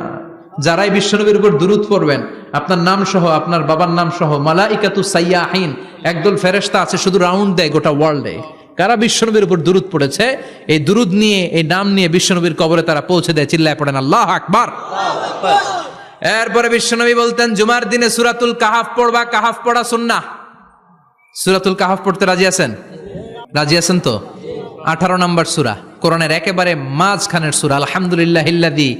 যারাই বিশ্বনবীর উপর দুরূদ পড়বেন, আপনার নাম সহ, আপনার বাবার নাম সহ, মালাইকাতু সাইয়াহিন, একদল ফেরেশতা আছে শুধু রাউন্ড দেয় গোটা ওয়ার্ল্ডে। কারা বিশ্বনবীর উপর দুরূদ পড়েছে, এই দুরূদ নিয়ে, এই নাম নিয়ে বিশ্বনবীর কবরে তারা পৌঁছে দেয়। চিল্লায় পড়েন আল্লাহু আকবার। এরপরে বিশ্বনবী বলতেন, জুমার দিনে সূরাতুল কাহাফ পড়বা। কাহাফ পড়া সুন্নাহ। সূরাতুল কাহাফ পড়তে রাজি আছেন? রাজি আছেন তো? 18 নম্বর সূরা, কোরআনের একেবারে মাঝখানের সূরা। আলহামদুলিল্লাহিল্লাযী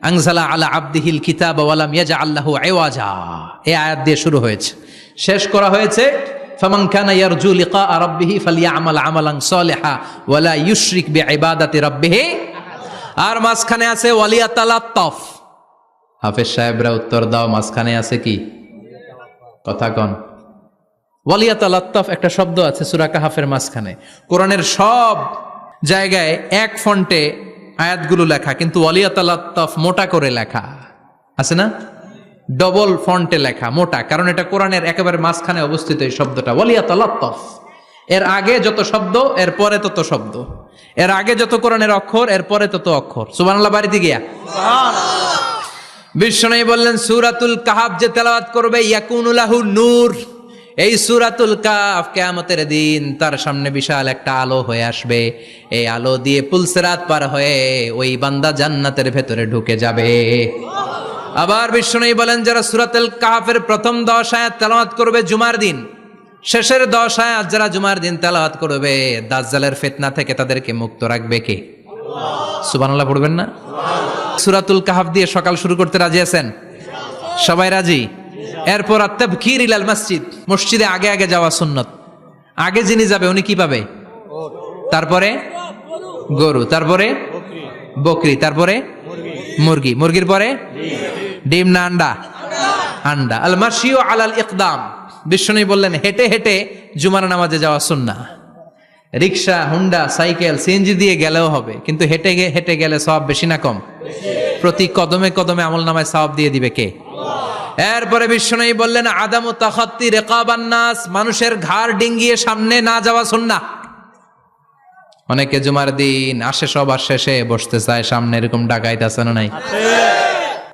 আনজালা আলা আবদিহিল কিতাবা ওয়া লাম ইয়াজআল লাহু ইওয়াজা, এই আয়াত দিয়ে শুরু হয়েছে, শেষ করা হয়েছে ফামান কানা ইয়ারজু লিকা রাব্বিহি ফালইয়ামাল আমালান সালিহা ওয়া লা ইউশরিক বিইবাদাতি রাব্বিহি। আর মাঝখানে আছে ওয়ালিয়াতালাত্তাফ। হাফেজ সাহেবরা উত্তর দাও, মাঝখানে আছে কি? কথা কন। ওয়ালিয়াতালাত্তাফ একটা শব্দ আছে সূরা কাহাফের মাঝখানে। কোরআনের সব জায়গায় এক ফন্টে আয়াতগুলো লেখা, কিন্তু ওয়ালিয়াতালাত্তাফ মোটা করে লেখা আছে না? ডবল ফন্টে লেখা, মোটা, কারণ এটা কোরআনের একেবারে মাঝখানে অবস্থিত এই শব্দটা ওয়ালিয়াতালাত্তাফ। এর আগে যত শব্দ, এর পরে তত শব্দ। এর আগে যত কোরআনের অক্ষর, এর পরে তত অক্ষর। সুবহানাল্লাহ বাড়িতে গিয়া বিশ্বনবী বললেন, সূরাতুল কাহাফ যে তেলাওয়াত করবে ইয়াকুনু লাহু নূর। এই সূরাতুল কাহাফ কিয়ামতের দিন তার সামনে বিশাল একটা আলো হয়ে আসবে। এই আলো দিয়ে পুলসিরাত পার হয়ে ওই বান্দা জান্নাতের ভেতরে ঢুকে যাবে। আবার বিশ্বনবী বলেন, যারা সূরাতুল কাহাফের প্রথম 10 আয়াত তেলাওয়াত করবে জুমার দিন, শেষের 10 আয়াত যারা জুমার দিন তেলাওয়াত করবে, দাজ্জালের ফিতনা থেকে তাদেরকে মুক্ত রাখবে কে? সুবহানাল্লাহ পড়বেন না? সূরাতুল কাহাফ দিয়ে সকাল শুরু করতে রাজি আছেন? সবাই রাজি? এরপর আত-তাবকির ইলাল মসজিদ, মসজিদে আগে আগে যাওয়া সুন্নত। আগে যিনি যাবে উনি কি পাবে? তারপরে গরু, তারপরে বকরি, তারপরে মুরগি, মুরগির পরে ডিম না আন্ডা? আন্ডা। আল মাশিউ আলাল ইকদাম। বিশ্বনবী বললেন, হেঁটে হেঁটে জুমার নামাজে যাওয়া সুন্নাহ। রিকশা, হুন্ডা, সাইকেল, সিএনজি দিয়ে গেলেও হবে, কিন্তু হেঁটে হেঁটে গেলে সওয়াব বেশি না কম? প্রতি কদমে কদমে আমল নামায় সওয়াব দিয়ে দিবে কে? এরপরে বিশ্বনবী বললেন, আদামু তাখাত্তি রিকাবান নাস, মানুষের ঘাড় ডিঙ্গিয়ে সামনে না যাওয়া সুন্নাহ। অনেকে জুমার দিন আসে, সবার শেষে বসতে চায় সামনে, এরকম ডাকাইত আছে না নাই?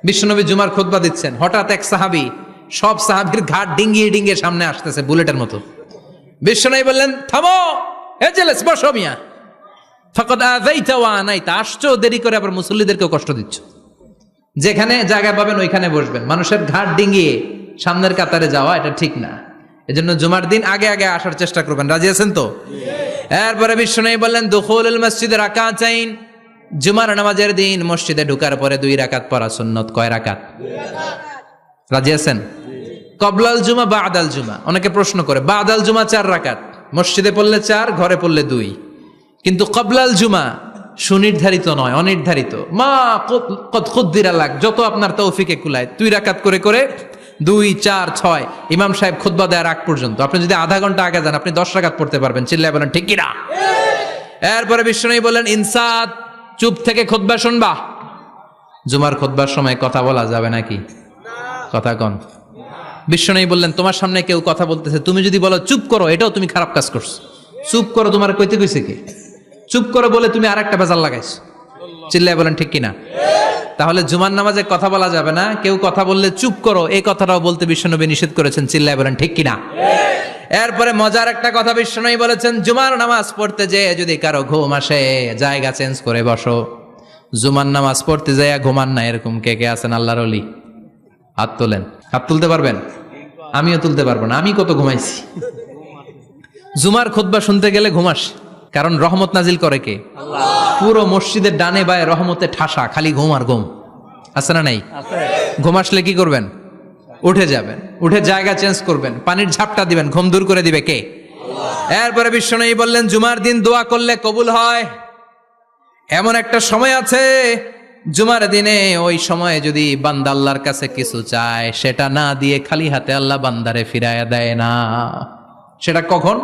বিশ্বনবী জুমার খুতবা দিচ্ছেন, হঠাৎ এক সাহাবী সব সাহাবীর ঘাড় ডিঙ্গিয়ে ডিঙ্গিয়ে সামনে আসতেছে বুলেটের মতো। বিশ্বনবী বললেন, থামো, এজেলেস, বসো মিয়া। ফাকাদ আযাইতা ওয়া আনাইতা, আসছো দেরি করে, আবার মুসল্লিদেরকেও কষ্ট দিচ্ছ। যেখানে জায়গা পাবেন ওইখানে বসবেন। মানুষের ঘাড় ডিঙ্গিয়ে সামনের কাতারে যাওয়া এটা ঠিক না। এজন্য জুমার দিন আগে আগে আসার চেষ্টা করবেন। রাজি আছেন তো? এরপরে বিশ্বনবী বললেন, দুখুলুল মসজিদে রাকাতাইন, জুমার নামাজের দিন মসজিদে ঢোকার পরে 2 রাকাত পড়া সুন্নত। কয় রাকাত? রাজি আছেন? কবলাল জুমা, বাদাল জুমা। অনেকে প্রশ্ন করে, বাদাল জুমা 4 রাকাত, মসজিদে পড়লে 4, ঘরে পড়লে 2। কিন্তু কবলাল জুমা সুনির্ধারিত নয়, অনির্ধারিত। মা কদ খুদ্দিরা লাগ, যত আপনার তৌফিকে কুলায় 2 রাকাত করে করে 2, 4, 6 ইমাম সাহেব খুতবা দেওয়ার আগ পর্যন্ত। আপনি যদি আধা ঘন্টা আগে যান, আপনি 10 রাকাত পড়তে পারবেন। চিল্লায় বলেন ঠিক কিনা? এরপরে বিশ্বনবী বললেন, ইনসাত, চুপ থেকে খুতবা শুনবা। জুমার খুতবার সময় কথা বলা যাবে নাকি? কথা কন। বিশ্বনবী বললেন, তোমার সামনে কেউ কথা বলতেছে, তুমি যদি বলো চুপ করো, এটাও তুমি খারাপ কাজ করছো। চুপ করো তোমার কইতে কইছে কে? চুপ করো বলে তুমি আরেকটা ভেজাল লাগাইছো। চিল্লায় বলেন ঠিক কিনা? তাহলে জুমার নামাজে কথা বলা যাবে না। কেউ কথা বললে চুপ করো, এই কথাটাও বলতে বিশ্বনবী নিষেধ করেছেন। চিল্লায় বলেন ঠিক কিনা? এরপরে মজার একটা কথা বিশ্বনবী বলেছেন, জুমার নামাজ পড়তে যেয়ে যদি কারো ঘুম আসে, জায়গা চেঞ্জ করে বসো। জুমার নামাজ পড়তে যাইয়া ঘুমান না, এরকম কে কে আছেন আল্লাহর ওলি? হাত তোলেন। হাত তুলতে পারবেন? আমিও তুলতে পারবো না, আমি কত ঘুমাইছি। জুমার খুতবা শুনতে গেলে ঘুমাস, কারণ রহমত নাজিল করে কে? আল্লাহ। পুরো মসজিদের ডানে বায়ে রহমতে ঠাসা, খালি ঘুম আর ঘুম। আছে না নাই? ঘুম আসলে কি করবেন? উঠে যাবেন, উঠে জায়গা চেঞ্জ করবেন, পানির ঝাপটা দিবেন, ঘুম দূর করে দিবে কে? এরপরে বিশ্বনবী বললেন, জুমার দিন দোয়া করলে কবুল হয়। এমন একটা সময় আছে জুমার দিনে, ওই সময়ে যদি বান্দা আল্লাহর কাছে কিছু চায়, সেটা না দিয়ে খালি হাতে আল্লাহ বান্দারে ফিরাইয়া দেয় না। সেটা কখন?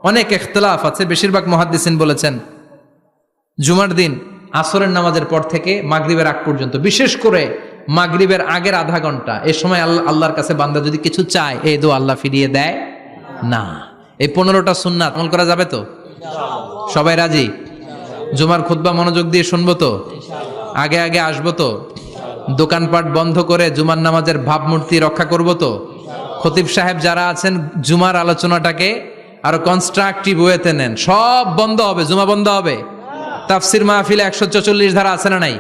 অনেক ইখতিলাফ আছে। বেশিরভাগ মুহাদ্দিসিন বলেছেন জুমার দিন আসরের নামাজের পর থেকে মাগরিবের আগ পর্যন্ত, বিশেষ করে মাগরিবের আগের আধা ঘন্টা, এই সময় আল্লাহর কাছে বান্দা যদি কিছু চায়, এই দোয়া আল্লাহ ফিরিয়ে দেয় না। এই 15টা সুন্নাত আমল করা যাবে তো? সবাই রাজি? জুমার খুতবা মনোযোগ দিয়ে শুনবো তো? আগে আগে আসবো তো? দোকানপাট বন্ধ করে জুমার নামাজের ভাবমূর্তি রক্ষা করবো তো? খতিব সাহেব যারা আছেন, জুমার আলোচনাটাকে আরো কনস্ট্রাকটিভ ওয়েতে নেন। সব বন্ধ হবে, জুমা বন্ধ হবে। তাফসির মাহফিলে 144 ধারা আছে না নাই?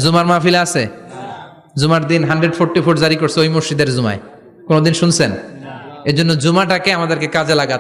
জুমার মাহফিলে আছে? জুমার দিন 144 জারি করছে ওই মসজিদের জুমায়, কোনদিন শুনছেন? এজন্য জুমাটাকে আমাদেরকে কাজে লাগাতে